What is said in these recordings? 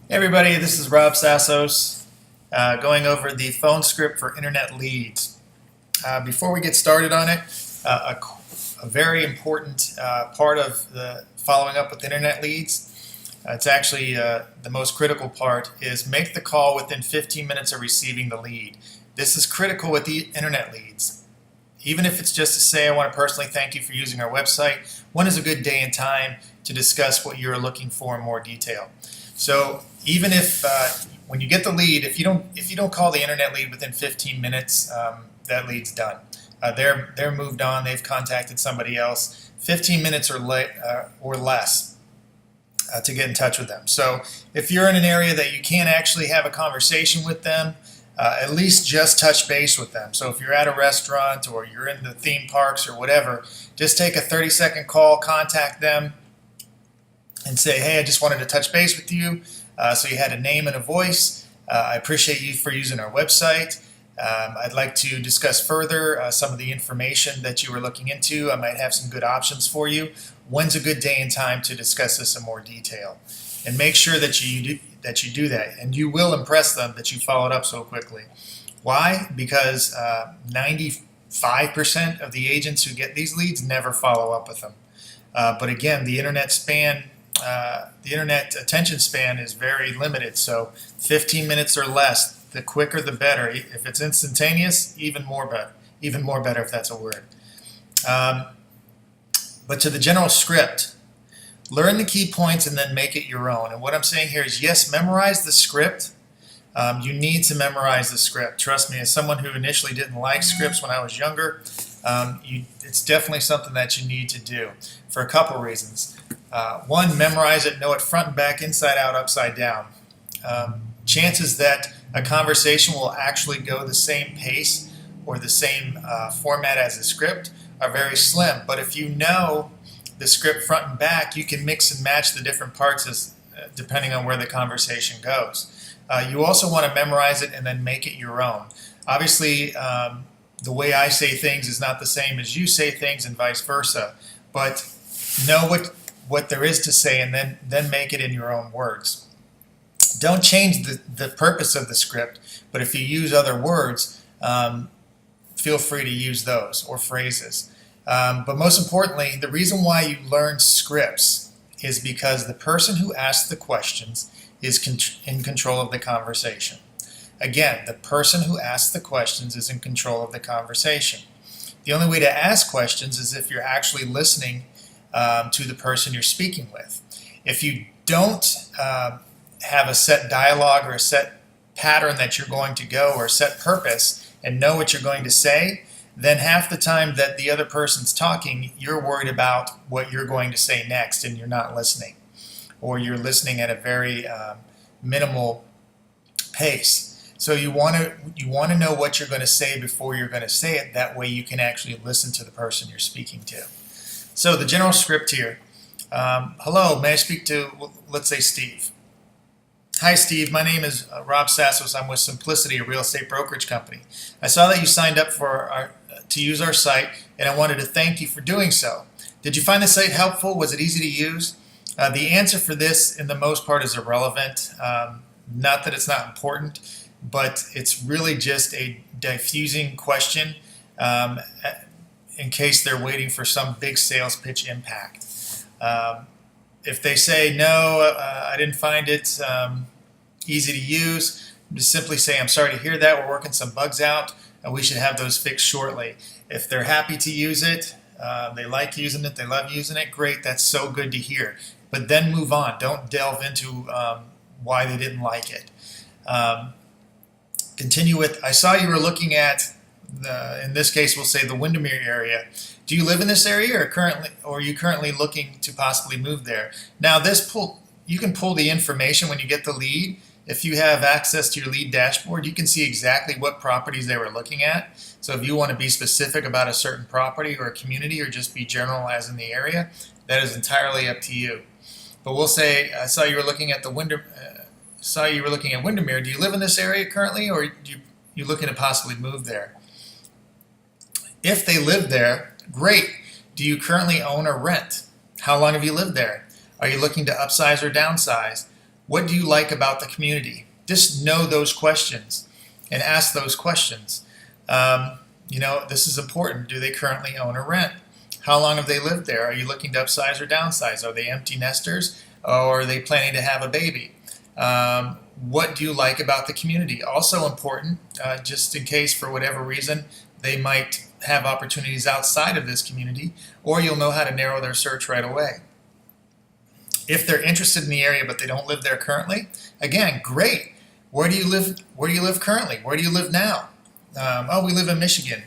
Hey everybody, this is Rob Sassos going over the phone script for internet leads. Before we get started on it, a very important part of the following up with internet leads, it's actually the most critical part, is make the call within 15 minutes of receiving the lead. This is critical with the internet leads. Even if it's just to say, I want to personally thank you for using our website, when is a good day and time to discuss what you're looking for in more detail? So even if when you get the lead, if you don't call the internet lead within 15 minutes, that lead's done. They're moved on. They've contacted somebody else. 15 minutes or less to get in touch with them. So if you're in an area that you can't actually have a conversation with them, at least just touch base with them. So if you're at a restaurant or you're in the theme parks or whatever, just take a 30-second call, contact them, and say, hey, I just wanted to touch base with you. So you had a name and a voice. I appreciate you for using our website. I'd like to discuss further some of the information that you were looking into. I might have some good options for you. When's a good day and time to discuss this in more detail? And make sure that you do that. And you will impress them that you followed up so quickly. Why? Because 95% of the agents who get these leads never follow up with them. But again, the internet attention span is very limited, so 15 minutes or less, the quicker the better. If it's instantaneous, even more better if that's a word. But to the general script, learn the key points and then make it your own. And what I'm saying here is, yes, memorize the script. You need to memorize the script. Trust me, as someone who initially didn't like scripts when I was younger, it's definitely something that you need to do for a couple reasons. One, memorize it, know it front and back, inside out, upside down. Chances that a conversation will actually go the same pace or the same format as the script are very slim. But if you know the script front and back, you can mix and match the different parts depending on where the conversation goes. You also want to memorize it and then make it your own. Obviously, the way I say things is not the same as you say things and vice versa, but know what there is to say and then make it in your own words. Don't change the purpose of the script, but if you use other words, feel free to use those or phrases. But most importantly, the reason why you learn scripts is because the person who asks the questions is in control of the conversation. Again, the person who asks the questions is in control of the conversation. The only way to ask questions is if you're actually listening to the person you're speaking with. If you don't have a set dialogue or a set pattern that you're going to go, or a set purpose, and know what you're going to say, then half the time that the other person's talking, you're worried about what you're going to say next and you're not listening. Or you're listening at a very minimal pace. So you want to know what you're going to say before you're going to say it. That way you can actually listen to the person you're speaking to. So the general script here. Hello, may I speak to, let's say, Steve. Hi, Steve. My name is Rob Sassos. I'm with Simplicity, a real estate brokerage company. I saw that you signed up to use our site, and I wanted to thank you for doing so. Did you find the site helpful? Was it easy to use? The answer for this, in the most part, is irrelevant. Not that it's not important, but it's really just a diffusing question in case they're waiting for some big sales pitch impact. If they say, no, I didn't find it easy to use, just simply say, I'm sorry to hear that. We're working some bugs out, and we should have those fixed shortly. If they're happy to use it, they like using it, they love using it, great, that's so good to hear. But then move on. Don't delve into why they didn't like it. Continue with, I saw you were looking at, in this case we'll say the Windermere area. Do you live in this area or are you currently looking to possibly move there? Now you can pull the information when you get the lead. If you have access to your lead dashboard, you can see exactly what properties they were looking at. So if you want to be specific about a certain property or a community, or just be general as in the area, that is entirely up to you. But we'll say, I saw you were looking at Windermere. Do you live in this area currently, or you looking to possibly move there? If they live there, great. Do you currently own or rent? How long have you lived there? Are you looking to upsize or downsize? What do you like about the community? Just know those questions and ask those questions. This is important. Do they currently own or rent? How long have they lived there? Are you looking to upsize or downsize? Are they empty nesters, or are they planning to have a baby? What do you like about the community? Also important, just in case for whatever reason they might have opportunities outside of this community, or you'll know how to narrow their search right away. If they're interested in the area but they don't live there currently, again, great. Where do you live? Where do you live currently? Where do you live now? We live in Michigan.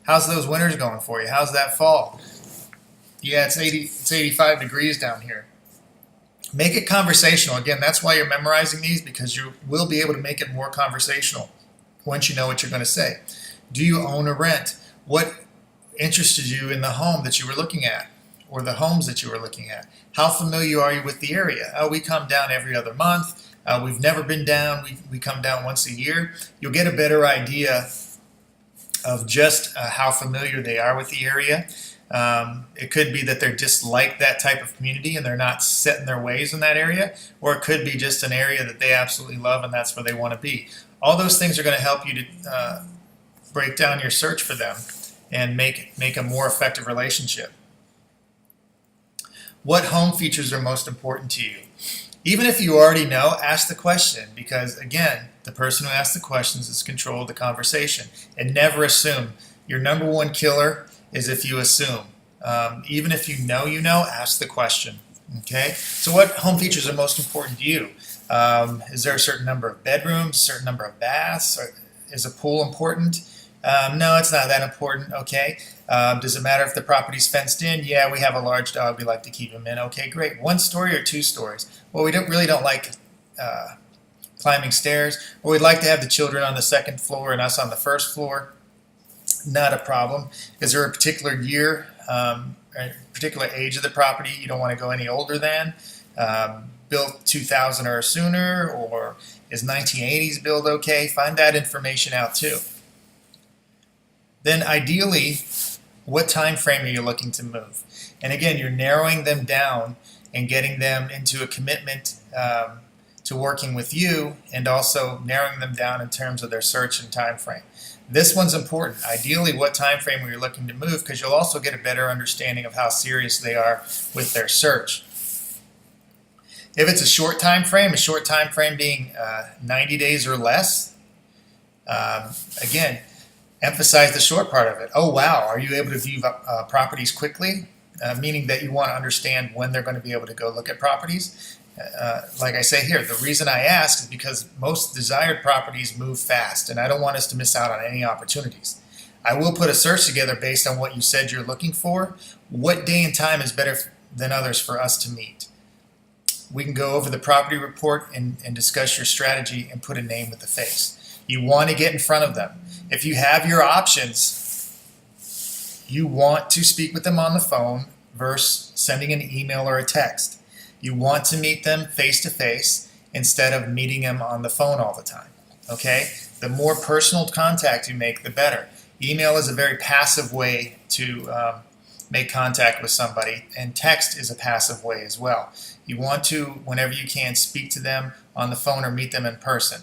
How's those winters going for you? How's that fall? Yeah, it's 85 degrees down here. Make it conversational. Again, that's why you're memorizing these, because you will be able to make it more conversational once you know what you're going to say. Do you own or rent? What interested you in the home that you were looking at, or the homes that you were looking at? How familiar are you with the area? We come down every other month. We've never been down. We come down once a year. You'll get a better idea of just how familiar they are with the area. It could be that they're just like that type of community and they're not set in their ways in that area, or it could be just an area that they absolutely love and that's where they want to be. All those things are going to help you to break down your search for them and make a more effective relationship. What home features are most important to you? Even if you already know, ask the question, because again, the person who asks the questions is control of the conversation. And never assume. Your number one killer is if you assume. Even if you know, ask the question. Okay? So what home features are most important to you? Is there a certain number of bedrooms, a certain number of baths? Or is a pool important? No, it's not that important. Okay. Does it matter if the property's fenced in? Yeah, we have a large dog. We like to keep him in. Okay, great. 1 story or 2 stories? Well, we don't like climbing stairs, or we'd like to have the children on the 2nd floor and us on the 1st floor. Not a problem. Is there a particular year, a particular age of the property you don't want to go any older than? Built 2000 or sooner, or is 1980s build okay? Find that information out too. Then ideally, what time frame are you looking to move? And again, you're narrowing them down and getting them into a commitment to working with you, and also narrowing them down in terms of their search and time frame. This one's important. Ideally, what time frame are you looking to move, because you'll also get a better understanding of how serious they are with their search. If it's a short time frame being 90 days or less, again, emphasize the short part of it. Oh, wow, are you able to view properties quickly? Meaning that you want to understand when they're going to be able to go look at properties. Like I say here, the reason I ask is because most desired properties move fast, and I don't want us to miss out on any opportunities. I will put a search together based on what you said you're looking for. What day and time is better than others for us to meet? We can go over the property report and discuss your strategy and put a name with a face. You want to get in front of them. If you have your options, you want to speak with them on the phone versus sending an email or a text. You want to meet them face to face instead of meeting them on the phone all the time. Okay? The more personal contact you make, the better. Email is a very passive way to make contact with somebody, and text is a passive way as well. You want to, whenever you can, speak to them on the phone or meet them in person.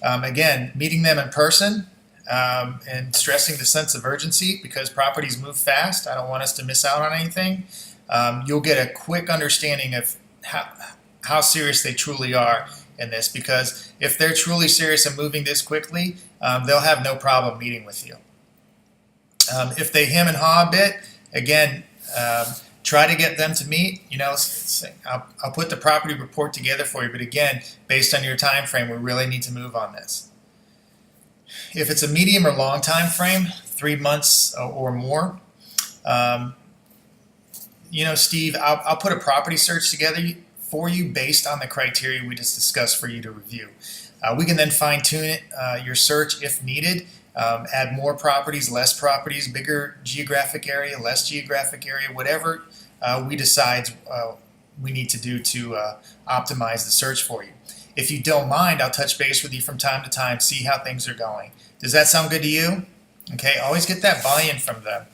Again, meeting them in person and stressing the sense of urgency, because properties move fast. I don't want us to miss out on anything. You'll get a quick understanding of how serious they truly are in this, because if they're truly serious and moving this quickly, they'll have no problem meeting with you. If they hem and haw a bit, again, try to get them to meet. I'll put the property report together for you, but again, based on your time frame, we really need to move on this. If it's a medium or long time frame, 3 months or more, Steve, I'll put a property search together for you based on the criteria we just discussed for you to review. We can then fine tune your search if needed. Add more properties, less properties, bigger geographic area, less geographic area, whatever we decide we need to do to optimize the search for you. If you don't mind, I'll touch base with you from time to time, see how things are going. Does that sound good to you? Okay, always get that buy-in from them.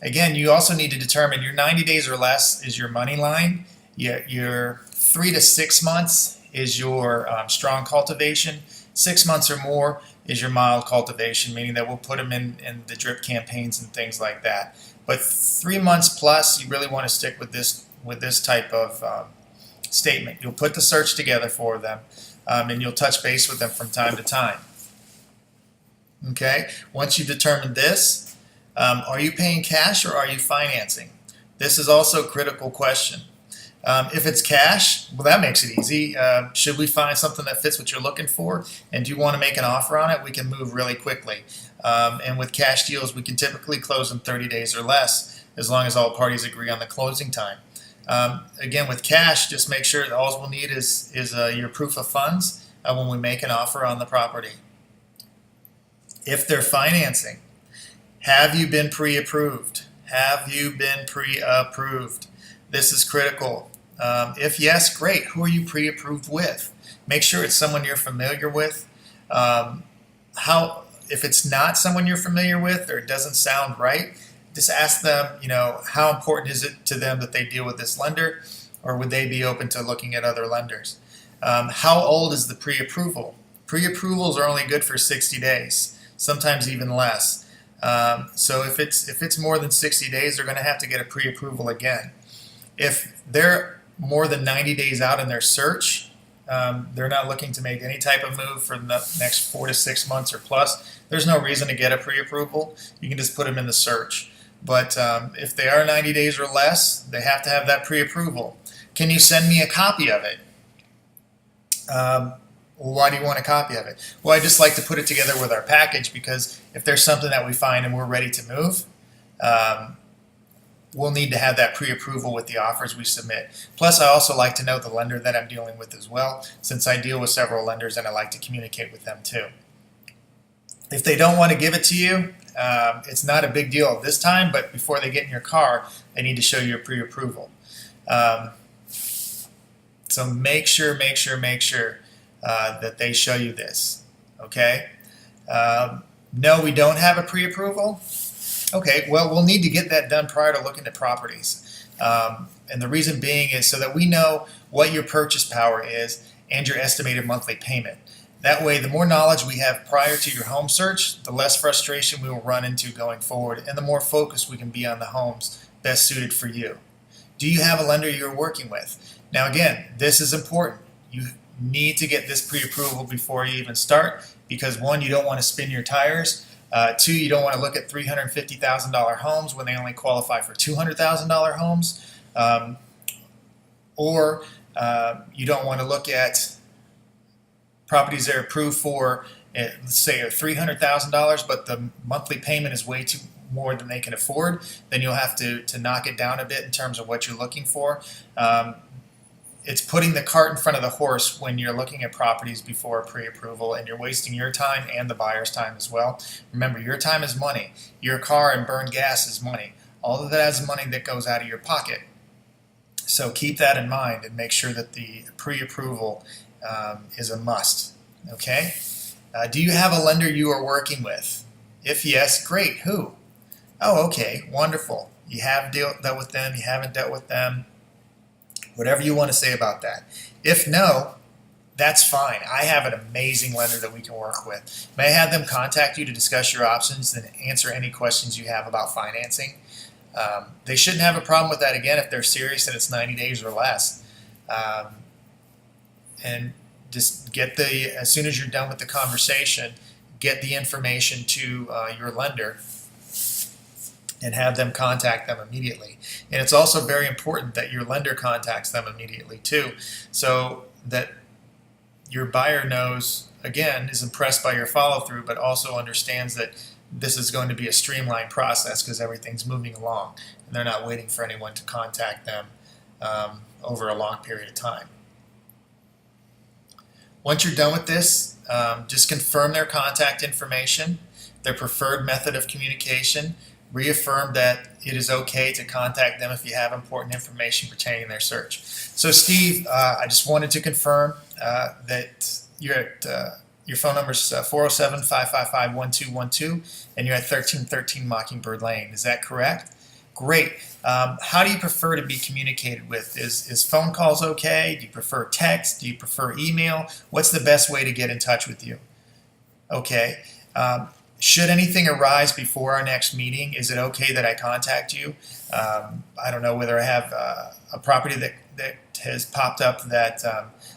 Again, you also need to determine your 90 days or less is your money line, Your 3 to 6 months is your strong cultivation. 6 months or more is your mild cultivation, meaning that we'll put them in the drip campaigns and things like that. But 3 months plus, you really want to stick with this type of statement. You'll put the search together for them, and you'll touch base with them from time to time. Okay, once you've determined this, are you paying cash or are you financing? This is also a critical question. If it's cash, well, that makes it easy. Should we find something that fits what you're looking for, and do you want to make an offer on it? We can move really quickly. And with cash deals, we can typically close in 30 days or less, as long as all parties agree on the closing time. Again, with cash, just make sure that all we'll need is your proof of funds when we make an offer on the property. If they're financing, have you been pre-approved? Have you been pre-approved? This is critical. If yes, great. Who are you pre-approved with? Make sure it's someone you're familiar with. If it's not someone you're familiar with or it doesn't sound right, just ask them, how important is it to them that they deal with this lender, or would they be open to looking at other lenders? How old is the pre-approval? Pre-approvals are only good for 60 days, sometimes even less. So if it's more than 60 days, they're going to have to get a pre-approval again. If they're more than 90 days out in their search, they're not looking to make any type of move for the next 4 to 6 months or plus, there's no reason to get a pre-approval. You can just put them in the search. But if they are 90 days or less, they have to have that pre-approval. Can you send me a copy of it? Why do you want a copy of it? Well, I just like to put it together with our package, because if there's something that we find and we're ready to move, we'll need to have that pre-approval with the offers we submit. Plus, I also like to know the lender that I'm dealing with as well, since I deal with several lenders and I like to communicate with them too. If they don't want to give it to you, it's not a big deal at this time, but before they get in your car, they need to show you a pre-approval. So make sure that they show you this, okay? No, we don't have a pre-approval. Okay, well, we'll need to get that done prior to looking at properties. And the reason being is so that we know what your purchase power is and your estimated monthly payment. That way, the more knowledge we have prior to your home search, the less frustration we will run into going forward, and the more focused we can be on the homes best suited for you. Do you have a lender you're working with? Now again, this is important. You need to get this pre-approval before you even start, because 1, you don't want to spin your tires. 2, you don't want to look at $350,000 homes when they only qualify for $200,000 homes. Or you don't want to look at properties that are approved for, let's say, $300,000, but the monthly payment is way too more than they can afford. Then you'll have to knock it down a bit in terms of what you're looking for. It's putting the cart in front of the horse when you're looking at properties before a pre-approval, and you're wasting your time and the buyer's time as well. Remember, your time is money. Your car and burned gas is money. All of that is money that goes out of your pocket. So keep that in mind and make sure that the pre-approval is a must. Okay? Do you have a lender you are working with? If yes, great. Who? Oh, okay. Wonderful. You have dealt with them. You haven't dealt with them. Whatever you want to say about that. If no, that's fine. I have an amazing lender that we can work with. May I have them contact you to discuss your options and answer any questions you have about financing? They shouldn't have a problem with that, again, if they're serious and it's 90 days or less. And just as soon as you're done with the conversation, get the information to your lender and have them contact them immediately. And it's also very important that your lender contacts them immediately too, so that your buyer knows, again, is impressed by your follow-through, but also understands that this is going to be a streamlined process because everything's moving along and they're not waiting for anyone to contact them over a long period of time. Once you're done with this, just confirm their contact information, their preferred method of communication. Reaffirm that it is okay to contact them if you have important information pertaining to their search. So Steve, I just wanted to confirm that you're at, your phone number is 407-555-1212, and you're at 1313 Mockingbird Lane. Is that correct? Great. How do you prefer to be communicated with? Is phone calls okay? Do you prefer text? Do you prefer email? What's the best way to get in touch with you? Okay. Should anything arise before our next meeting, is it okay that I contact you? I don't know whether I have a property that has popped up that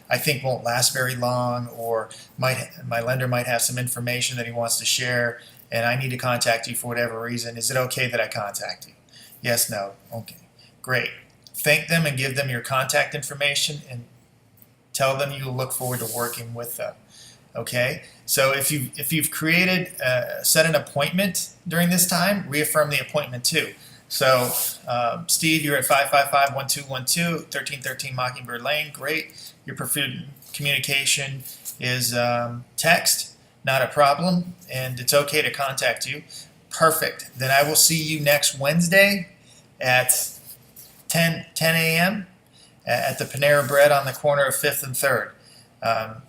I think won't last very long, or my lender might have some information that he wants to share, and I need to contact you for whatever reason. Is it okay that I contact you? Yes, no. Okay, great. Thank them and give them your contact information and tell them you look forward to working with them. Okay, so if you've created set an appointment during this time, reaffirm the appointment too. So Steve, you're at 555-1212, 1313 Mockingbird Lane. Great. Your preferred communication is text, not a problem, and it's okay to contact you. Perfect. Then I will see you next Wednesday at 10 a.m. at the Panera Bread on the corner of 5th and 3rd.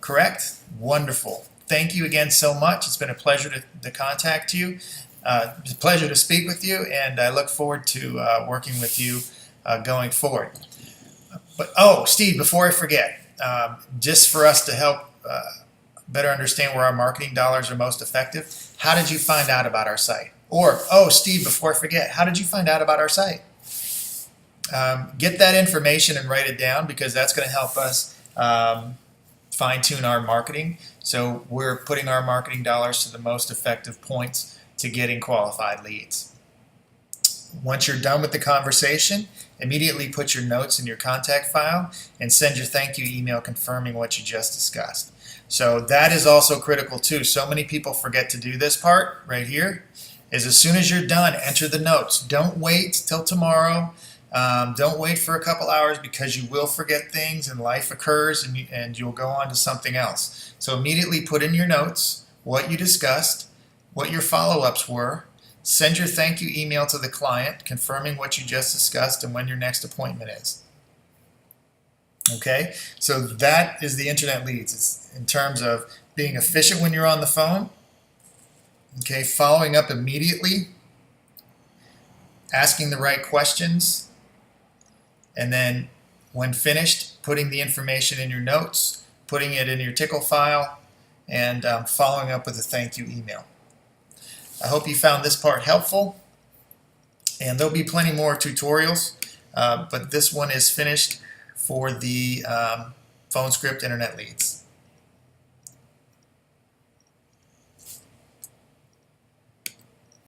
Correct? Wonderful. Thank you again so much. It's been a pleasure to contact you. It's a pleasure to speak with you, and I look forward to working with you going forward. But Steve, before I forget, just for us to help better understand where our marketing dollars are most effective, how did you find out about our site? Or, Steve, before I forget, how did you find out about our site? Get that information and write it down, because that's going to help us fine-tune our marketing. So we're putting our marketing dollars to the most effective points to getting qualified leads. Once you're done with the conversation, immediately put your notes in your contact file and send your thank you email confirming what you just discussed. So that is also critical too. So many people forget to do this part right here. Is as soon as you're done, enter the notes. Don't wait till tomorrow. Don't wait for a couple hours, because you will forget things and life occurs, and you'll go on to something else. So immediately put in your notes what you discussed, what your follow-ups were. Send your thank you email to the client confirming what you just discussed and when your next appointment is. Okay, so that is the internet leads. It's in terms of being efficient when you're on the phone. Okay, following up immediately, asking the right questions, and then when finished, putting the information in your notes, putting it in your tickle file, and following up with a thank you email. I hope you found this part helpful, and there'll be plenty more tutorials, but this one is finished for the phone script internet leads.